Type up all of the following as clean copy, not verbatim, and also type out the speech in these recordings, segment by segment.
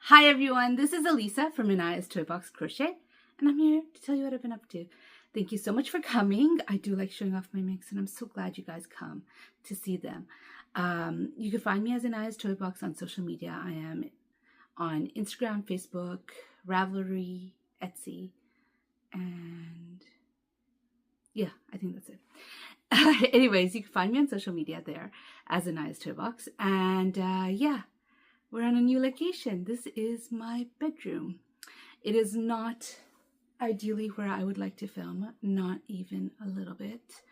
Hi everyone, this is Elisa from Anaya's Toy Box Crochet, and I'm here to tell you what I've been up to. Thank you so much for coming. I do like showing off my mix, and I'm so glad you guys come to see them. You can find me as Anaya's Toy Box on social media. I am on Instagram, Facebook, Ravelry, Etsy, and yeah, I think that's it. Anyways, you can find me on social media there as Anaya's Toy Box, and yeah. We're on a new location. This is my bedroom. It is not ideally where I would like to film, not even a little bit.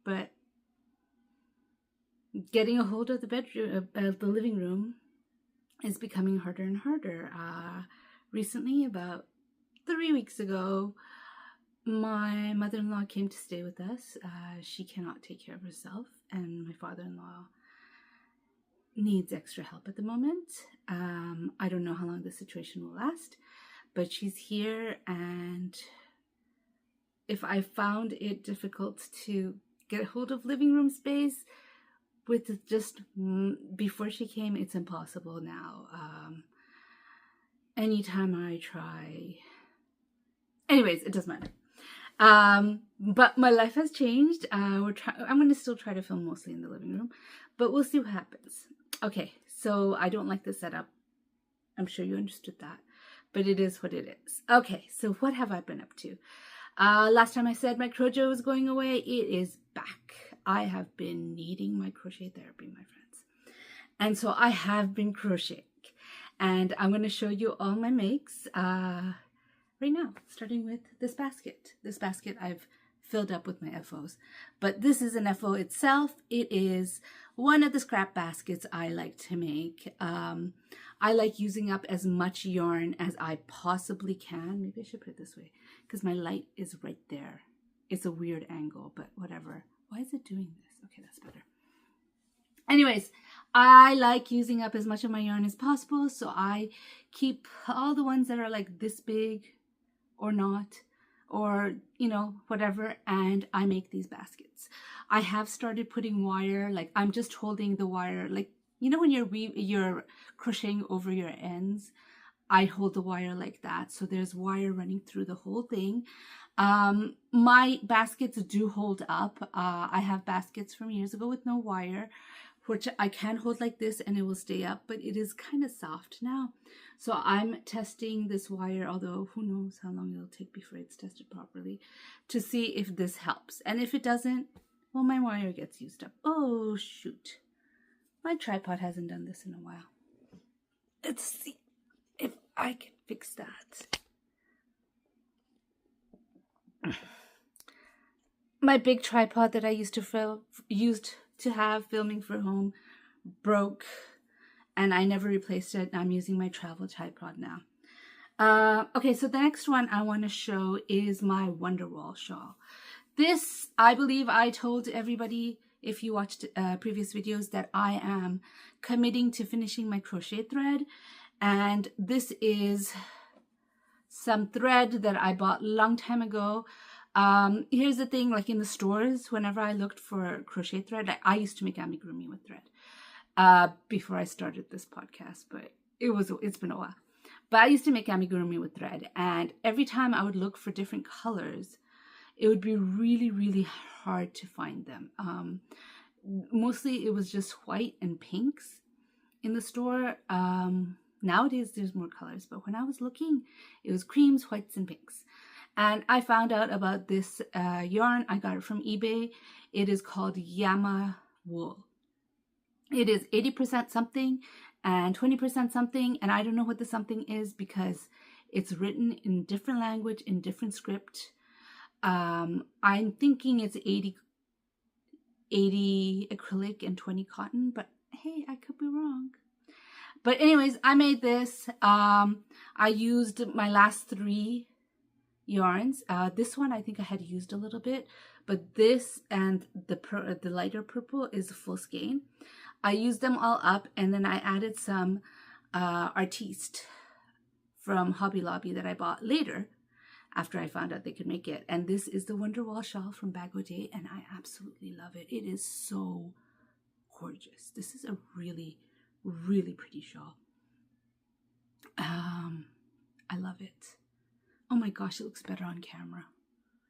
But getting a hold of the bedroom, the living room, is becoming harder and harder. Recently, about 3 weeks ago, my mother-in-law came to stay with us. She cannot take care of herself, and my father-in-law needs extra help at the moment. I don't know how long the situation will last, but she's here, and if I found it difficult to get a hold of living room space with just before she came, it's impossible now. Anytime I try, anyways, it doesn't matter. But my life has changed. I'm going to still try to film mostly in the living room, but we'll see what happens. Okay, so I don't like the setup. I'm sure you understood that, but it is what it is. Okay, so what have I been up to? Last time I said my crochet was going away, it is back. I have been needing my crochet therapy, my friends. And so I have been crocheting, and I'm going to show you all my makes right now, starting with this basket. This basket I've filled up with my FOs, but this is an FO itself. It is one of the scrap baskets I like to make. I like using up as much yarn as I possibly can. Maybe I should put it this way because my light is right there. It's a weird angle, but whatever. Why is it doing this? Okay, that's better. Anyways, I like using up as much of my yarn as possible, so I keep all the ones that are like this big or not, or you know, whatever, and I make these baskets. I have started putting wire, like I'm just holding the wire, like you know when you're crocheting over your ends, I hold the wire like that, so there's wire running through the whole thing. My baskets do hold up. I have baskets from years ago with no wire, which I can hold like this and it will stay up, but it is kind of soft now. So I'm testing this wire, although who knows how long it'll take before it's tested properly, to see if this helps. And if it doesn't, well, my wire gets used up. Oh, shoot. My tripod hasn't done this in a while. Let's see if I can fix that. My big tripod that I used to have filming for home broke, and I never replaced it. I'm using my travel tripod now. Okay, so the next one I want to show is my Wonderwall shawl. This, I believe I told everybody, if you watched previous videos, that I am committing to finishing my crochet thread, and this is some thread that I bought a long time ago. Here's the thing, like in the stores, whenever I looked for crochet thread, I used to make amigurumi with thread before I started this podcast, but it's been a while. But I used to make amigurumi with thread, and every time I would look for different colors, it would be really, really hard to find them. Mostly it was just white and pinks in the store. Nowadays there's more colors, but when I was looking, it was creams, whites, and pinks. And I found out about this yarn. I got it from eBay. It is called Yama Wool. It is 80% something and 20% something, and I don't know what the something is because it's written in different language, in different script. I'm thinking it's 80 acrylic and 20 cotton, but hey, I could be wrong. But anyways, I made this. I used my last 3 yarns. This one I think I had used a little bit, but this and the lighter purple is full skein. I used them all up, and then I added some Artiste from Hobby Lobby that I bought later after I found out they could make it. And this is the Wonderwall shawl from Bag O' Day, and I absolutely love it. It is so gorgeous. This is a really, Really pretty shawl. I love it. Oh my gosh, it looks better on camera.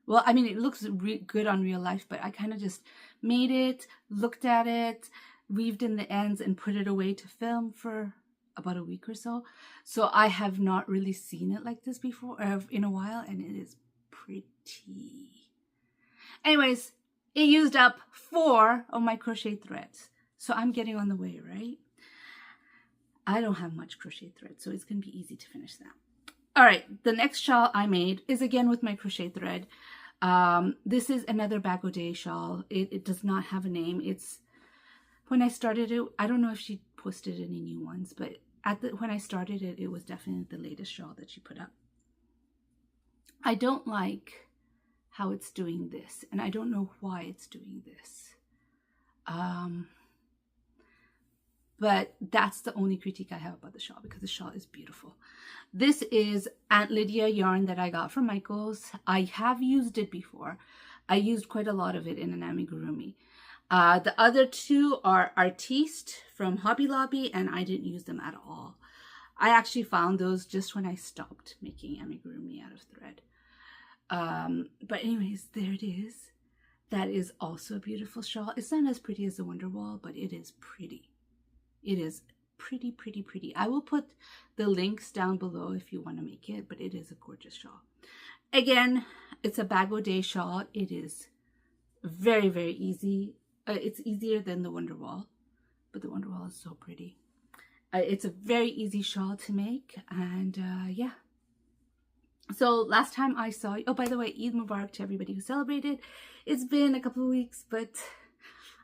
Well, I mean, it looks good on real life, but I kind of just made it, looked at it, weaved in the ends, and put it away to film for about a week or so. So I have not really seen it like this before in a while, and it is pretty. Anyways, it used up 4 of my crochet threads. So I'm getting on the way, right? I don't have much crochet thread, so it's going to be easy to finish that. All right, the next shawl I made is again with my crochet thread. This is another Bag O' Day shawl. It does not have a name. It's, when I started it, I don't know if she posted any new ones, but when I started it, it was definitely the latest shawl that she put up. I don't like how it's doing this, and I don't know why it's doing this. But that's the only critique I have about the shawl, because the shawl is beautiful. This is Aunt Lydia yarn that I got from Michaels. I have used it before. I used quite a lot of it in an amigurumi. The other 2 are Artiste from Hobby Lobby, and I didn't use them at all. I actually found those just when I stopped making amigurumi out of thread. But anyways, there it is. That is also a beautiful shawl. It's not as pretty as the Wonderwall, but it is pretty. It is pretty, pretty, pretty. I will put the links down below if you want to make it, but it is a gorgeous shawl. Again, it's a Bag O' Day shawl. It is very, very easy. It's easier than the Wonderwall, but the Wonderwall is so pretty. It's a very easy shawl to make, and yeah. So last time I saw you, oh, by the way, Eid Mubarak to everybody who celebrated. It's been a couple of weeks, but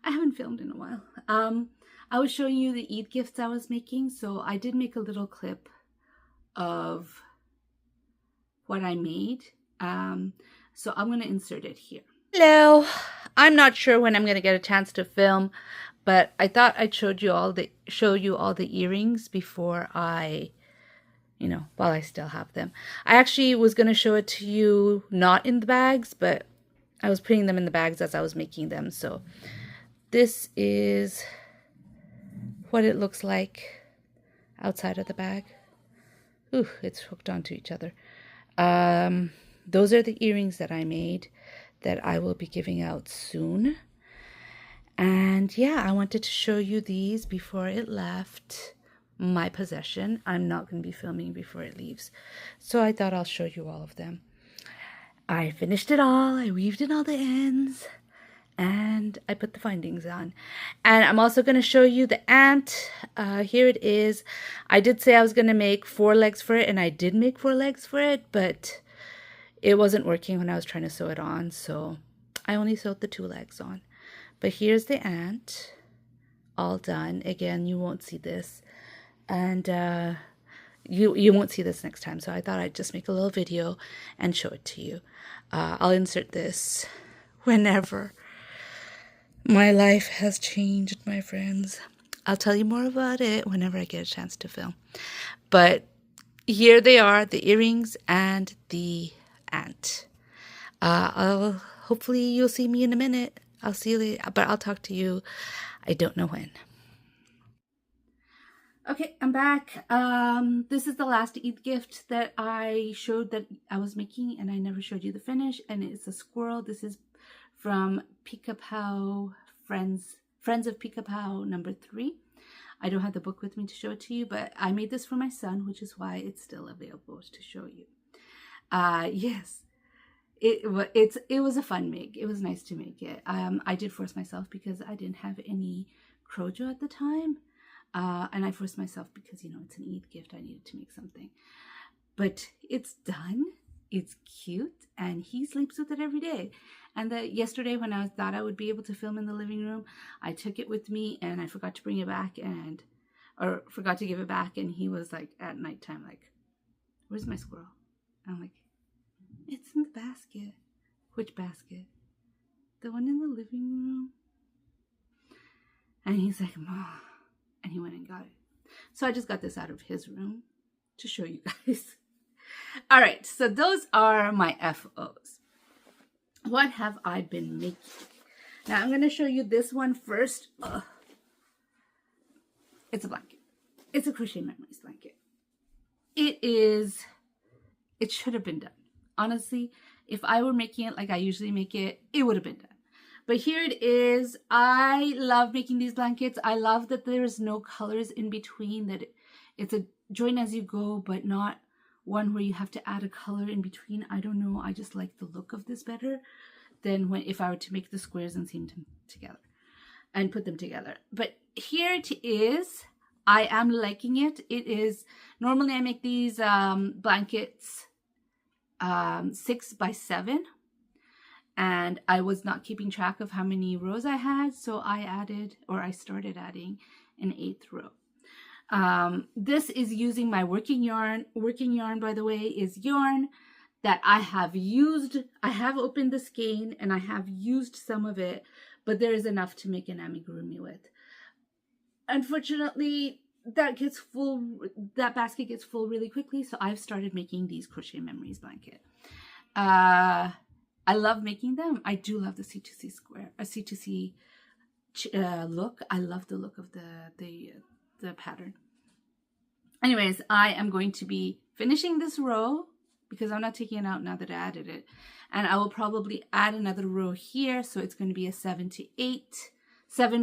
I haven't filmed in a while. I was showing you the Eid gifts I was making, so I did make a little clip of what I made. So I'm going to insert it here. Hello. I'm not sure when I'm going to get a chance to film, but I thought I'd show you all the earrings before I, while I still have them. I actually was going to show it to you not in the bags, but I was putting them in the bags as I was making them. So this is what it looks like outside of the bag. Ooh, it's hooked onto each other. Those are the earrings that I made that I will be giving out soon. And yeah, I wanted to show you these before it left my possession. I'm not going to be filming before it leaves, so I thought I'll show you all of them. I finished it all. I weaved in all the ends, and I put the findings on. And I'm also going to show you the ant. Here it is. I did say I was going to make 4 legs for it, and I did make 4 legs for it, but it wasn't working when I was trying to sew it on, so I only sewed the 2 legs on. But here's the ant, all done. Again, you won't see this, and you won't see this next time, so I thought I'd just make a little video and show it to you. I'll insert this whenever. My life has changed, my friends. I'll tell you more about it whenever I get a chance to film. But here they are, the earrings and the ant. Hopefully you'll see me in a minute. I'll see you later, but I'll talk to you. I don't know when. Okay, I'm back. This is the last Eid gift that I showed that I was making, and I never showed you the finish, and it's a squirrel. This is from Pika-Pow Friends of Pika-Pow number 3. I don't have the book with me to show it to you, but I made this for my son, which is why it's still available to show you. Yes, it was a fun make. It was nice to make it. I did force myself because I didn't have any Crojo at the time, and I forced myself because it's an Eid gift. I needed to make something, but it's done. It's cute, and he sleeps with it every day. And yesterday, when I thought I would be able to film in the living room, I took it with me, and I forgot to bring it back, or forgot to give it back, and he was like, at nighttime, like, "Where's my squirrel?" And I'm like, "It's in the basket." "Which basket?" "The one in the living room." And he's like, "Mom," and he went and got it. So I just got this out of his room to show you guys. All right, so those are my FOs. What have I been making? Now I'm going to show you this one first. Ugh. It's a blanket. it's a Crochet Memories blanket. It should have been done. Honestly, if I were making it like I usually make it, it would have been done. But here it is. I love making these blankets. I love that there's no colors in between, that it's a join as you go, but not one where you have to add a color in between. I don't know. I just like the look of this better than if I were to make the squares and seam them together and put them together. But here it is. I am liking it. It is, normally I make these blankets 6 by 7. And I was not keeping track of how many rows I had, so I started adding an 8th row. This is using my working yarn. Working yarn, by the way, is yarn that I have used. I have opened the skein and I have used some of it, but there is enough to make an amigurumi with. Unfortunately, that basket gets full really quickly, so I've started making these Crochet Memories blanket. I love making them. I do love the C2C square, a C2C look. I love the look of the pattern. Anyways, I am going to be finishing this row because I'm not taking it out now that I added it. And I will probably add another row here. So it's going to be a 7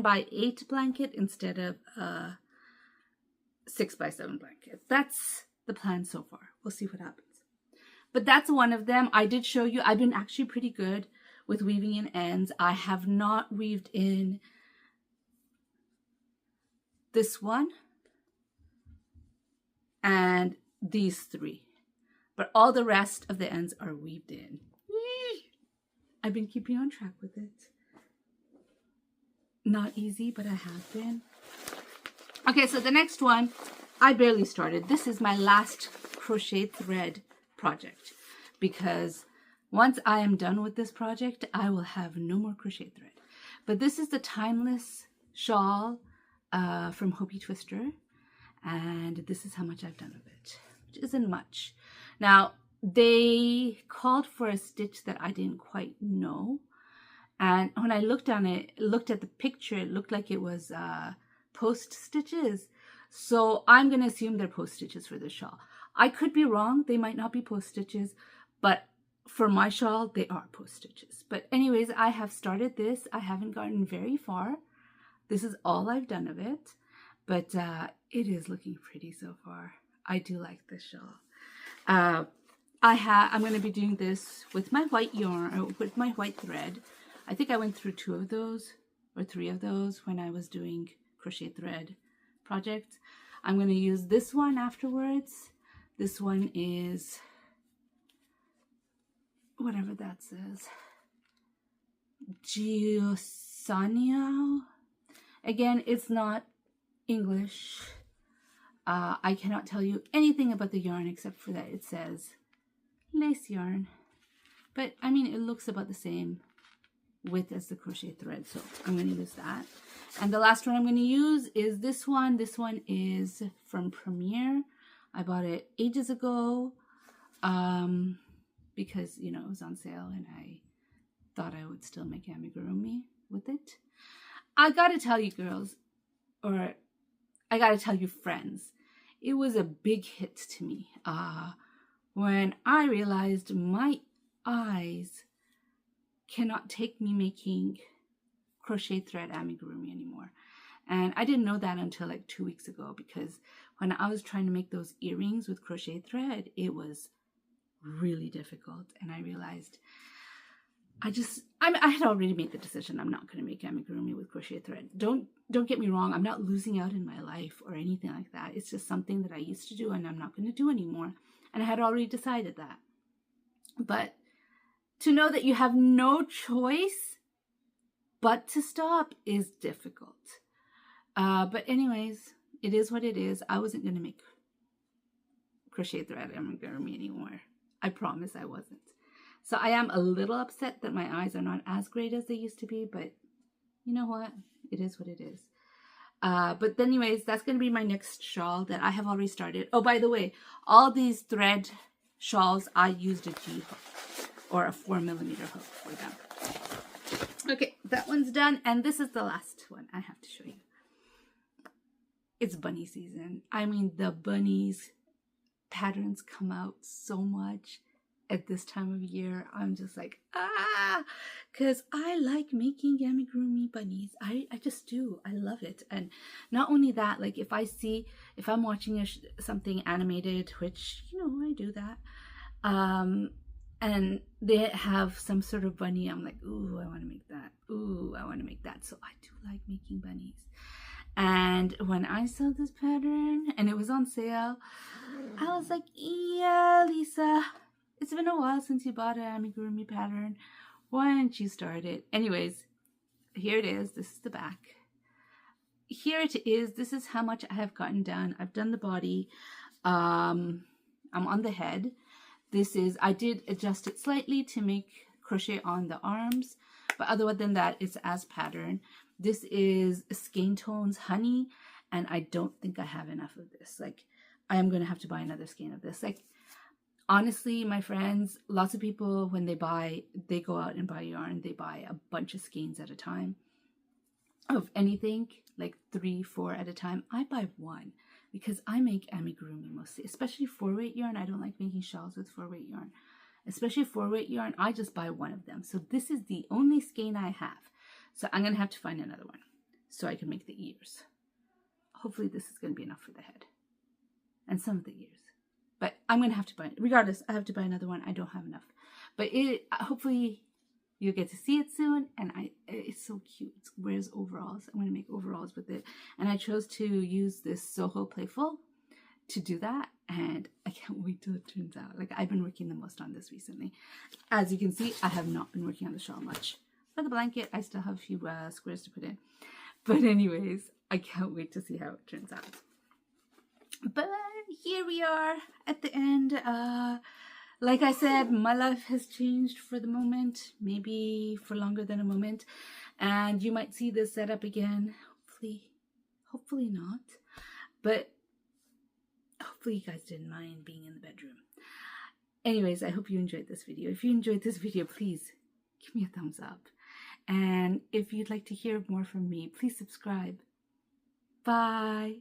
by 8 blanket instead of a 6 by 7 blanket. That's the plan so far. We'll see what happens. But that's one of them. I did show you, I've been actually pretty good with weaving in ends. I have not weaved in this one and these 3. But all the rest of the ends are weaved in. I've been keeping on track with it. Not easy, but I have been. Okay, so the next one, I barely started. This is my last crochet thread project, because once I am done with this project, I will have no more crochet thread. But this is the Timeless shawl from Hobie Twister, and this is how much I've done of it, which isn't much. Now, they called for a stitch that I didn't quite know, and when I looked at the picture, it looked like it was post stitches. So I'm going to assume they're post stitches for this shawl. I could be wrong. They might not be post stitches, but for my shawl, they are post stitches. But anyways, I have started this. I haven't gotten very far. This is all I've done of it, but it is looking pretty so far. I do like this shawl. I'm going to be doing this with my white yarn, or with my white thread. I think I went through 2 of those or 3 of those when I was doing crochet thread projects. I'm going to use this one afterwards. This one is whatever that says. Giosanio. Again, it's not English. I cannot tell you anything about the yarn except for that it says lace yarn. But I mean, it looks about the same width as the crochet thread, so I'm going to use that. And the last one I'm going to use is this one. This one is from Premiere. I bought it ages ago because, you know, it was on sale and I thought I would still make amigurumi with it. I gotta tell you girls, or I gotta tell you friends, it was a big hit to me when I realized my eyes cannot take me making crochet thread amigurumi anymore. And I didn't know that until like 2 weeks ago, because when I was trying to make those earrings with crochet thread, it was really difficult. And I realized I had already made the decision. I'm not going to make amigurumi with crochet thread. Don't get me wrong. I'm not losing out in my life or anything like that. It's just something that I used to do and I'm not going to do anymore. And I had already decided that. But to know that you have no choice but to stop is difficult. But anyways, it is what it is. I wasn't going to make crochet thread amigurumi anymore. I promise I wasn't. So I am a little upset that my eyes are not as great as they used to be, but you know what? It is what it is. But anyways, that's going to be my next shawl that I have already started. Oh, by the way, all these thread shawls, I used a G hook or a 4mm hook for them. Okay, that one's done. And this is the last one I have to show you. it's bunny season. I mean, the bunnies patterns come out so much at this time of year. I'm just like, because I like making amigurumi bunnies. I just do. I love it. And not only that, like if I'm watching something animated, which, you know, I do that, and they have some sort of bunny, I'm like, ooh, I want to make that. Ooh, I want to make that. So I do like making bunnies. And when I saw this pattern and it was on sale, I was like, yeah, Lisa, it's been a while since you bought an amigurumi pattern. Why don't you start it? Anyways, here it is. This is the back. Here it is. This is how much I have gotten done. I've done the body. I'm on the head. I did adjust it slightly to make crochet on the arms, but other than that, it's as pattern. This is Skein Tones Honey, and I don't think I have enough of this. Like, I am going to have to buy another skein of this. Like, honestly, my friends, lots of people, when they go out and buy yarn, they buy a bunch of skeins at a time of anything, like 3, 4 at a time. I buy one because I make amigurumi mostly, especially 4-weight yarn. I don't like making shawls with 4-weight yarn, especially 4-weight yarn. I just buy one of them. So this is the only skein I have. So I'm going to have to find another one so I can make the ears. Hopefully this is going to be enough for the head and some of the ears. But I'm going to have to buy it. Regardless, I have to buy another one. I don't have enough. But hopefully you'll get to see it soon. And it's so cute. It wears overalls. I'm going to make overalls with it. And I chose to use this Soho Playful to do that. And I can't wait till it turns out. Like, I've been working the most on this recently. As you can see, I have not been working on the shawl much. For the blanket, I still have a few squares to put in. But anyways, I can't wait to see how it turns out. But here we are at the end. Like I said, my life has changed for the moment, maybe for longer than a moment. And you might see this setup again. Hopefully not. But hopefully you guys didn't mind being in the bedroom. Anyways, I hope you enjoyed this video. If you enjoyed this video, please give me a thumbs up. And if you'd like to hear more from me, please subscribe. Bye.